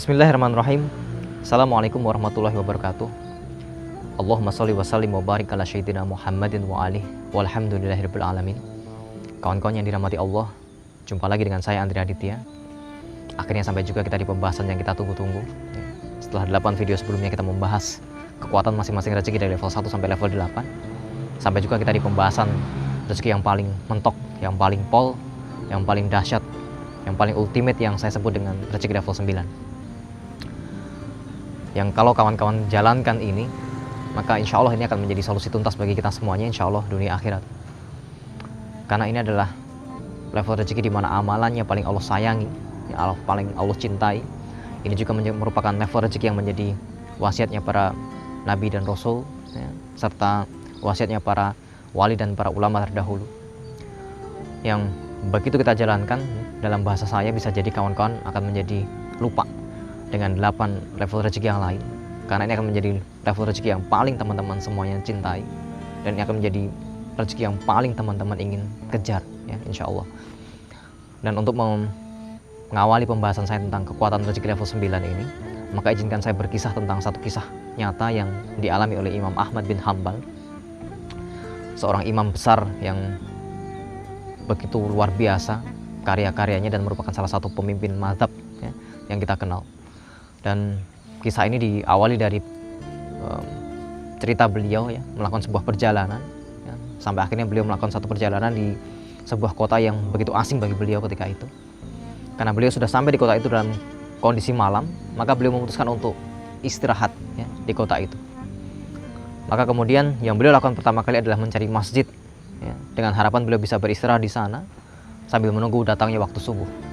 Bismillahirrahmanirrahim. Assalamualaikum warahmatullahi wabarakatuh. Allahumma sholli wa sallim wa barik ala sayyidina Muhammadin wa alihi walhamdulillahirabbil alamin. Kawan-kawan yang dirahmati Allah, jumpa lagi dengan saya Andri Aditya. Akhirnya sampai juga kita di pembahasan yang kita tunggu-tunggu. Setelah 8 video sebelumnya kita membahas kekuatan masing-masing rezeki dari level 1 sampai level 8. Sampai juga kita di pembahasan rezeki yang paling mentok, yang paling pol, yang paling dahsyat, yang paling ultimate yang saya sebut dengan rezeki level 9. Yang kalau kawan-kawan jalankan ini, maka insya Allah ini akan menjadi solusi tuntas bagi kita semuanya, insya Allah dunia akhirat. Karena ini adalah level rezeki di mana amalannya paling Allah sayangi, paling Allah cintai. Ini juga merupakan level rezeki yang menjadi wasiatnya para nabi dan rasul, serta wasiatnya para wali dan para ulama terdahulu. Yang begitu kita jalankan, dalam bahasa saya bisa jadi kawan-kawan akan menjadi lupa dengan 8 level rezeki yang lain, karena ini akan menjadi level rezeki yang paling teman-teman semuanya cintai, dan ini akan menjadi rezeki yang paling teman-teman ingin kejar, ya insya Allah. Dan untuk mengawali pembahasan saya tentang kekuatan rezeki level 9 ini, maka izinkan saya berkisah tentang satu kisah nyata yang dialami oleh Imam Ahmad bin Hanbal, seorang imam besar yang begitu luar biasa karya-karyanya dan merupakan salah satu pemimpin mazhab, ya, yang kita kenal. Dan kisah ini diawali dari cerita beliau, ya, melakukan sebuah perjalanan, ya, sampai akhirnya beliau melakukan satu perjalanan di sebuah kota yang begitu asing bagi beliau ketika itu. Karena beliau sudah sampai di kota itu dalam kondisi malam, maka beliau memutuskan untuk istirahat, ya, di kota itu. Maka kemudian yang beliau lakukan pertama kali adalah mencari masjid, ya, dengan harapan beliau bisa beristirahat di sana sambil menunggu datangnya waktu subuh.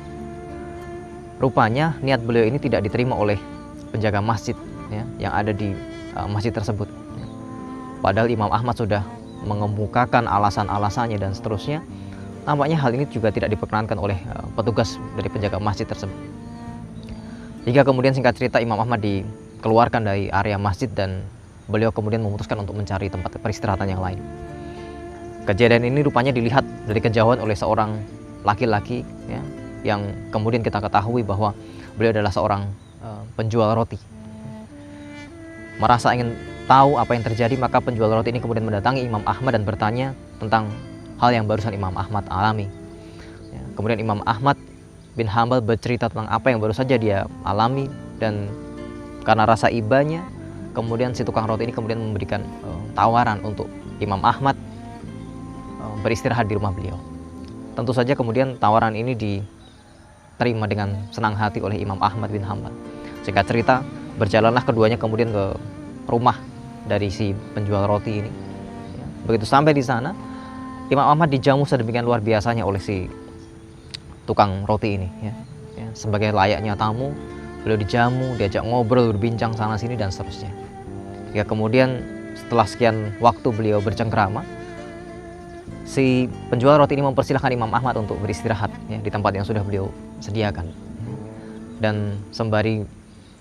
Rupanya niat beliau ini tidak diterima oleh penjaga masjid, ya, yang ada di masjid tersebut. Padahal Imam Ahmad sudah mengemukakan alasan-alasannya dan seterusnya. Nampaknya hal ini juga tidak diperkenankan oleh petugas dari penjaga masjid tersebut. Hingga kemudian singkat cerita Imam Ahmad dikeluarkan dari area masjid dan beliau kemudian memutuskan untuk mencari tempat peristirahatan yang lain. Kejadian ini rupanya dilihat dari kejauhan oleh seorang laki-laki, ya, yang kemudian kita ketahui bahwa beliau adalah seorang penjual roti. Merasa ingin tahu apa yang terjadi, maka penjual roti ini kemudian mendatangi Imam Ahmad dan bertanya tentang hal yang barusan Imam Ahmad alami. Ya, kemudian Imam Ahmad bin Hanbal bercerita tentang apa yang baru saja dia alami, dan karena rasa ibanya, kemudian si tukang roti ini kemudian memberikan tawaran untuk Imam Ahmad beristirahat di rumah beliau. Tentu saja kemudian tawaran ini diterima dengan senang hati oleh Imam Ahmad bin Hanbal. Singkat cerita, berjalanlah keduanya kemudian ke rumah dari si penjual roti ini. Begitu sampai di sana, Imam Ahmad dijamu sedemikian luar biasanya oleh si tukang roti ini. Ya, sebagai layaknya tamu, beliau dijamu, diajak ngobrol, berbincang sana sini dan seterusnya. Ya, kemudian setelah sekian waktu beliau bercengkrama, si penjual roti ini mempersilahkan Imam Ahmad untuk beristirahat, ya, di tempat yang sudah beliau sediakan. Dan sembari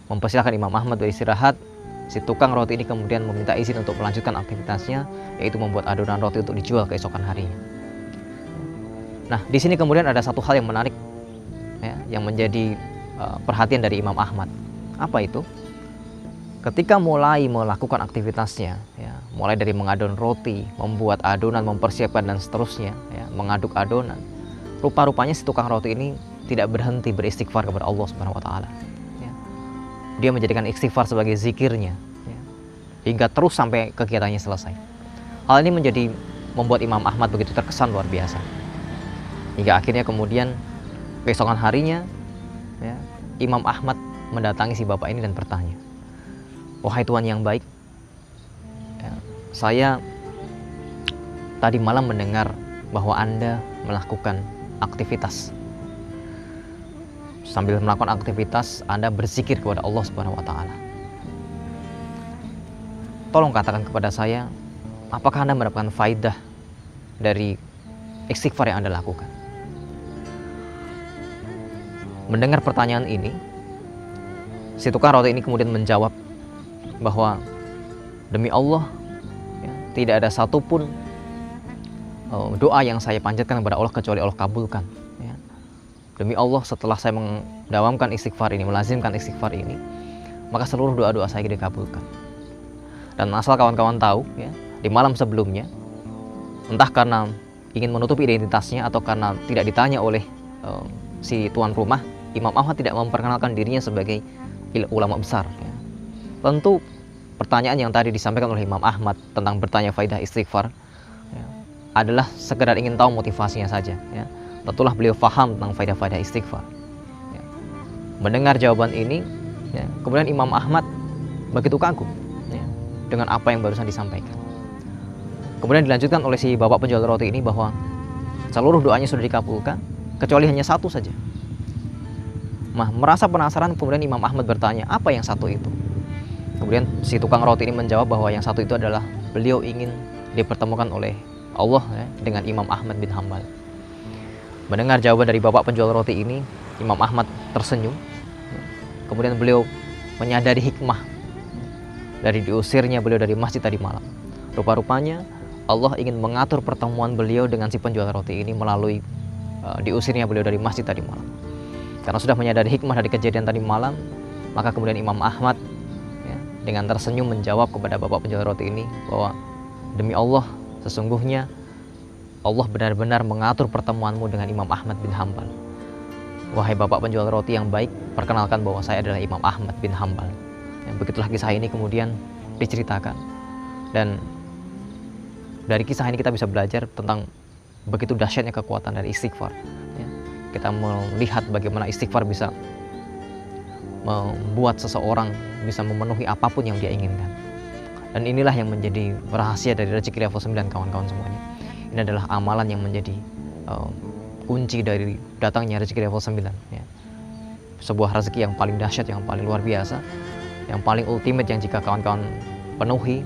mempersilahkan Imam Ahmad beristirahat, si tukang roti ini kemudian meminta izin untuk melanjutkan aktivitasnya, yaitu membuat adonan roti untuk dijual keesokan harinya. Nah, di sini kemudian ada satu hal yang menarik, ya, yang menjadi perhatian dari Imam Ahmad. Apa itu? Ketika mulai melakukan aktivitasnya, ya, mulai dari mengadon roti, membuat adonan, mempersiapkan dan seterusnya, ya, mengaduk adonan, rupa-rupanya si tukang roti ini tidak berhenti beristighfar kepada Allah Subhanahu wa Ta'ala. Ya. Dia menjadikan istighfar sebagai zikirnya, ya, hingga terus sampai kegiatannya selesai. Hal ini membuat Imam Ahmad begitu terkesan luar biasa. Hingga akhirnya kemudian keesokan harinya, ya, Imam Ahmad mendatangi si bapak ini dan bertanya, "Wahai Tuhan yang baik, ya, saya tadi malam mendengar bahwa Anda melakukan aktivitas. Sambil melakukan aktivitas, Anda berzikir kepada Allah Subhanahu wa Ta'ala. Tolong katakan kepada saya, apakah Anda mendapatkan faidah dari istighfar yang Anda lakukan?" Mendengar pertanyaan ini, si tukang roti ini kemudian menjawab bahwa demi Allah, ya, tidak ada satupun doa yang saya panjatkan kepada Allah kecuali Allah kabulkan. Ya. demi Allah setelah saya mendawamkan istighfar ini, melazimkan istighfar ini, maka seluruh doa-doa saya dikabulkan. Dan asal kawan-kawan tahu ya, di malam sebelumnya, entah karena ingin menutupi identitasnya atau karena tidak ditanya oleh si tuan rumah, Imam Ahmad tidak memperkenalkan dirinya sebagai ulama besar ya. Tentu pertanyaan yang tadi disampaikan oleh Imam Ahmad tentang bertanya faidah istighfar ya, adalah sekedar ingin tahu motivasinya saja ya. Tentulah beliau faham tentang faidah-faidah istighfar ya. Mendengar jawaban ini ya, kemudian Imam Ahmad begitu kagum ya, dengan apa yang barusan disampaikan. Kemudian dilanjutkan oleh si bapak penjual roti ini bahwa seluruh doanya sudah dikabulkan kecuali hanya satu saja. Merasa penasaran, kemudian Imam Ahmad bertanya, apa yang satu itu? Kemudian si tukang roti ini menjawab bahwa yang satu itu adalah beliau ingin dipertemukan oleh Allah ya, dengan Imam Ahmad bin Hambal. Mendengar jawaban dari bapak penjual roti ini, Imam Ahmad tersenyum. Kemudian beliau menyadari hikmah dari diusirnya beliau dari masjid tadi malam. Rupa-rupanya Allah ingin mengatur pertemuan beliau dengan si penjual roti ini melalui diusirnya beliau dari masjid tadi malam. Karena sudah menyadari hikmah dari kejadian tadi malam, maka kemudian Imam Ahmad ya, dengan tersenyum menjawab kepada bapak penjual roti ini bahwa demi Allah, sesungguhnya Allah benar-benar mengatur pertemuanmu dengan Imam Ahmad bin Hambal. Wahai bapak penjual roti yang baik, perkenalkan bahwa saya adalah Imam Ahmad bin Hambal. Ya, begitulah kisah ini kemudian diceritakan. Dan dari kisah ini kita bisa belajar tentang begitu dahsyatnya kekuatan dari istighfar ya. Kita melihat bagaimana istighfar bisa membuat seseorang bisa memenuhi apapun yang dia inginkan. Dan inilah yang menjadi rahasia dari rezeki level 9 kawan-kawan semuanya. Ini adalah amalan yang menjadi kunci dari datangnya rezeki level 9 ya. Sebuah rezeki yang paling dahsyat, yang paling luar biasa, yang paling ultimate, yang jika kawan-kawan penuhi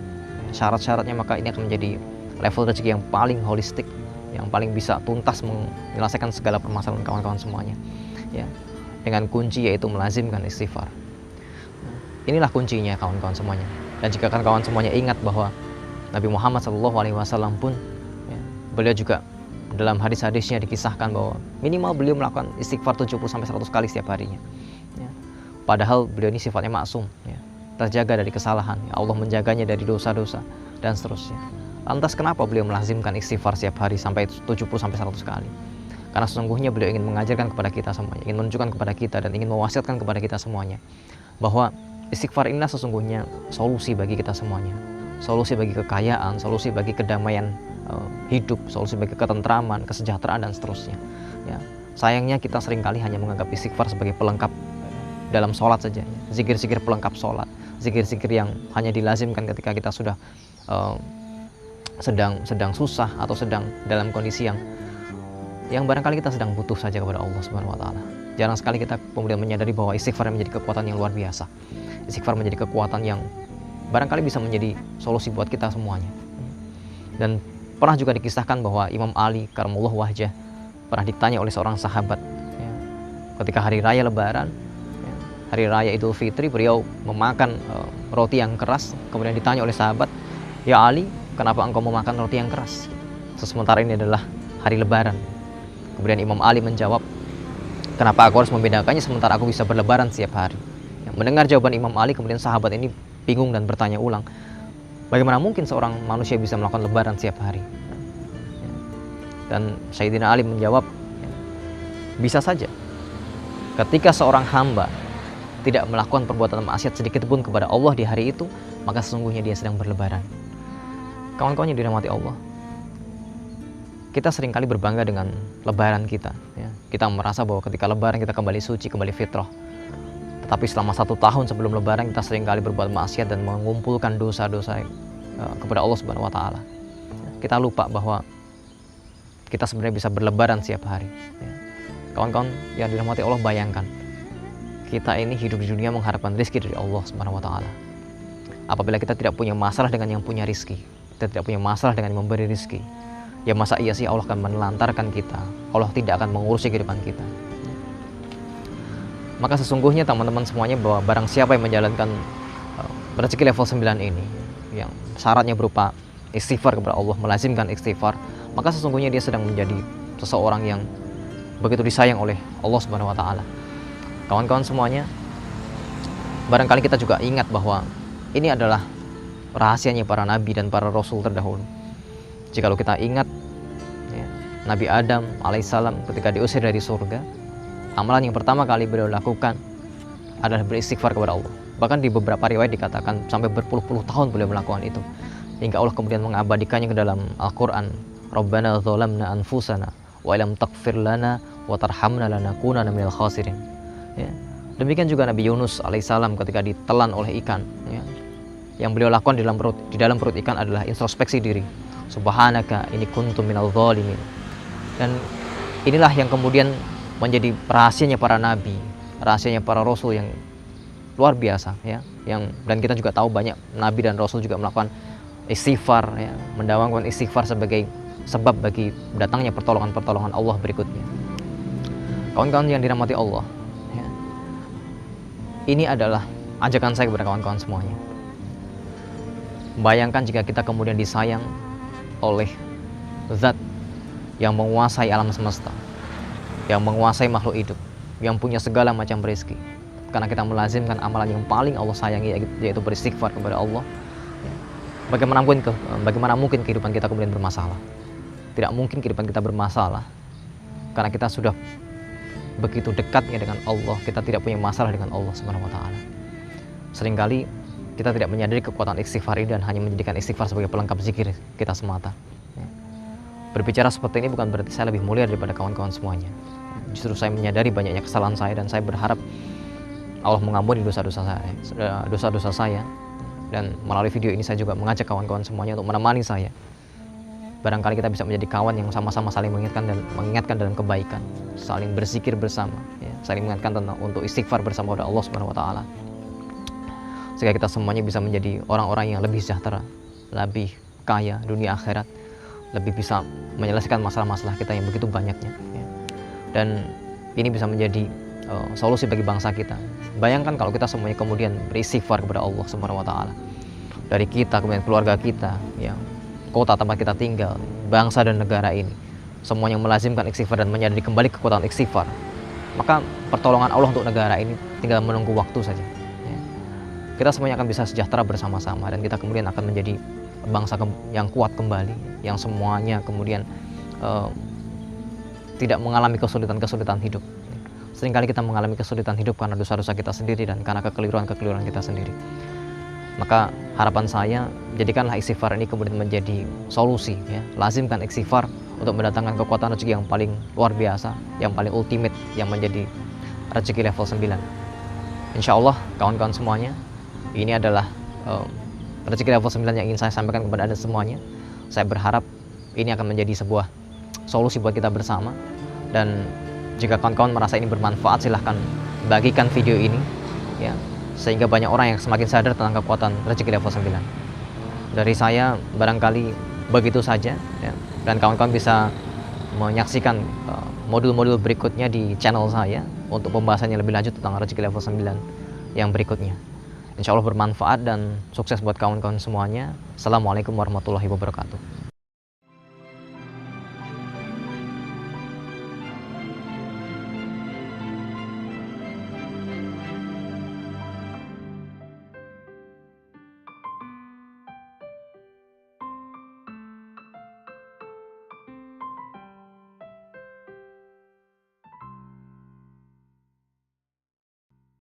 syarat-syaratnya, maka ini akan menjadi level rezeki yang paling holistik, yang paling bisa tuntas menyelesaikan segala permasalahan kawan-kawan semuanya ya, dengan kunci yaitu melazimkan istighfar. Inilah kuncinya kawan-kawan semuanya. Dan jika kawan-kawan semuanya ingat bahwa Nabi Muhammad SAW pun ya, beliau juga dalam hadis-hadisnya dikisahkan bahwa minimal beliau melakukan istighfar 70-100 kali setiap harinya ya. Padahal beliau ini sifatnya maksum ya, terjaga dari kesalahan ya, Allah menjaganya dari dosa-dosa dan seterusnya. Lantas kenapa beliau melazimkan istighfar setiap hari sampai 70-100 kali? Karena sesungguhnya beliau ingin mengajarkan kepada kita semuanya, ingin menunjukkan kepada kita dan ingin mewasiatkan kepada kita semuanya bahwa istighfar inilah sesungguhnya solusi bagi kita semuanya. Solusi bagi kekayaan, solusi bagi kedamaian hidup, solusi bagi ketentraman, kesejahteraan dan seterusnya. Ya. Sayangnya kita seringkali hanya menganggap istighfar sebagai pelengkap dalam sholat saja. Zikir-zikir pelengkap sholat, zikir-zikir yang hanya dilazimkan ketika kita sudah sedang susah atau sedang dalam kondisi yang barangkali kita sedang butuh saja kepada Allah Subhanahu wa taala. Jarang sekali kita kemudian menyadari bahwa istighfar menjadi kekuatan yang luar biasa. Istighfar menjadi kekuatan yang barangkali bisa menjadi solusi buat kita semuanya. Dan pernah juga dikisahkan bahwa Imam Ali karamallahu wajhah pernah ditanya oleh seorang sahabat ya, ketika hari raya Lebaran ya, hari raya Idul Fitri, beliau memakan roti yang keras. Kemudian ditanya oleh sahabat, ya Ali, kenapa engkau memakan roti yang keras sementara ini adalah hari Lebaran? Kemudian Imam Ali menjawab, kenapa aku harus membedakannya sementara aku bisa berlebaran setiap hari? Ya, mendengar jawaban Imam Ali, kemudian sahabat ini bingung dan bertanya ulang, bagaimana mungkin seorang manusia bisa melakukan lebaran setiap hari? Ya. Dan Sayyidina Ali menjawab, bisa saja. Ketika seorang hamba tidak melakukan perbuatan maksiat sedikit pun kepada Allah di hari itu, maka sesungguhnya dia sedang berlebaran. Kawan-kawan yang dirahmati Allah, kita seringkali berbangga dengan lebaran kita ya. Kita merasa bahwa ketika lebaran kita kembali suci, kembali fitrah. Tetapi selama 1 tahun sebelum lebaran kita seringkali berbuat maksiat dan mengumpulkan dosa-dosa kepada Allah Subhanahu wa taala. Kita lupa bahwa kita sebenarnya bisa berlebaran setiap hari ya. Kawan-kawan yang dirahmati Allah, bayangkan kita ini hidup di dunia mengharapkan rezeki dari Allah Subhanahu wa taala. Apabila kita tidak punya masalah dengan yang punya rezeki, kita tidak punya masalah dengan yang memberi rezeki, ya masa iya sih Allah akan menelantarkan kita? Allah tidak akan mengurusi kehidupan kita. Maka sesungguhnya teman-teman semuanya bahwa barang siapa yang menjalankan rezeki level 9 ini, yang syaratnya berupa istighfar kepada Allah, melazimkan istighfar, maka sesungguhnya dia sedang menjadi seseorang yang begitu disayang oleh Allah Subhanahu wa taala. Kawan-kawan semuanya, barangkali kita juga ingat bahwa ini adalah rahasianya para nabi dan para rasul terdahulu. Jikalau kita ingat ya, Nabi Adam alaihissalam ketika diusir dari surga, amalan yang pertama kali beliau lakukan adalah beristighfar kepada Allah. Bahkan di beberapa riwayat dikatakan sampai berpuluh-puluh tahun beliau melakukan itu, hingga Allah kemudian mengabadikannya ke dalam Al-Quran. Rabbana dzalamna anfusana wa illam taghfir lana wa tarhamna lanakunanna minal khasirin. Ya. Demikian juga Nabi Yunus alaihissalam ketika ditelan oleh ikan, ya. Yang beliau lakukan di dalam perut ikan adalah introspeksi diri. Subhanaka inni kuntu minal dzalimin. Dan inilah yang kemudian menjadi rahasianya para nabi, rahasianya para rasul yang luar biasa, ya. Dan kita juga tahu banyak nabi dan rasul juga melakukan istighfar, ya, mendawamkan istighfar sebagai sebab bagi datangnya pertolongan Allah berikutnya. Kawan-kawan yang dirahmati Allah, ya, ini adalah ajakan saya kepada kawan-kawan semuanya. Bayangkan jika kita kemudian disayang oleh zat yang menguasai alam semesta, yang menguasai makhluk hidup, yang punya segala macam rezeki, karena kita melazimkan amalan yang paling Allah sayangi, yaitu beristighfar kepada Allah. Bagaimana mungkin kehidupan kita kemudian bermasalah? Tidak mungkin kehidupan kita bermasalah karena kita sudah begitu dekatnya dengan Allah. Kita tidak punya masalah dengan Allah Subhanahu wa taala. Seringkali kita tidak menyadari kekuatan istighfar ini dan hanya menjadikan istighfar sebagai pelengkap zikir kita semata. Berbicara seperti ini bukan berarti saya lebih mulia daripada kawan-kawan semuanya. Justru saya menyadari banyaknya kesalahan saya dan saya berharap Allah mengampuni dosa-dosa saya. Dan melalui video ini saya juga mengajak kawan-kawan semuanya untuk menemani saya. Barangkali kita bisa menjadi kawan yang sama-sama saling mengingatkan dalam kebaikan, saling berzikir bersama, ya, saling mengingatkan tentang untuk istighfar bersama kepada Allah Subhanahu wa taala. Sehingga kita semuanya bisa menjadi orang-orang yang lebih sejahtera, lebih kaya dunia akhirat, lebih bisa menyelesaikan masalah-masalah kita yang begitu banyaknya, ya. Dan ini bisa menjadi solusi bagi bangsa kita. Bayangkan kalau kita semuanya kemudian beristighfar kepada Allah Subhanahu wa taala. Dari kita, kemudian keluarga kita, ya, kota tempat kita tinggal, bangsa dan negara ini, semuanya melazimkan istighfar dan menyadari kembali kekuatan istighfar. Maka pertolongan Allah untuk negara ini tinggal menunggu waktu saja, ya. Kita semuanya akan bisa sejahtera bersama-sama dan kita kemudian akan menjadi bangsa yang kuat kembali, yang semuanya kemudian tidak mengalami kesulitan-kesulitan hidup. Seringkali kita mengalami kesulitan hidup karena dosa-dosa kita sendiri dan karena kekeliruan-kekeliruan kita sendiri. Maka harapan saya, jadikanlah istighfar ini kemudian menjadi solusi, ya. Lazimkan istighfar untuk mendatangkan kekuatan rezeki yang paling luar biasa, yang paling ultimate, yang menjadi rezeki level 9. Insya Allah kawan-kawan semuanya, ini adalah rezeki level 9 yang ingin saya sampaikan kepada Anda semuanya. Saya berharap ini akan menjadi sebuah solusi buat kita bersama. Dan jika kawan-kawan merasa ini bermanfaat, silahkan bagikan video ini, ya, sehingga banyak orang yang semakin sadar tentang kekuatan rezeki level 9. Dari saya barangkali begitu saja, ya. Dan kawan-kawan bisa menyaksikan modul-modul berikutnya di channel saya untuk pembahasannya lebih lanjut tentang rezeki level 9 yang berikutnya. Insya Allah bermanfaat dan sukses buat kawan-kawan semuanya. Assalamualaikum warahmatullahi wabarakatuh.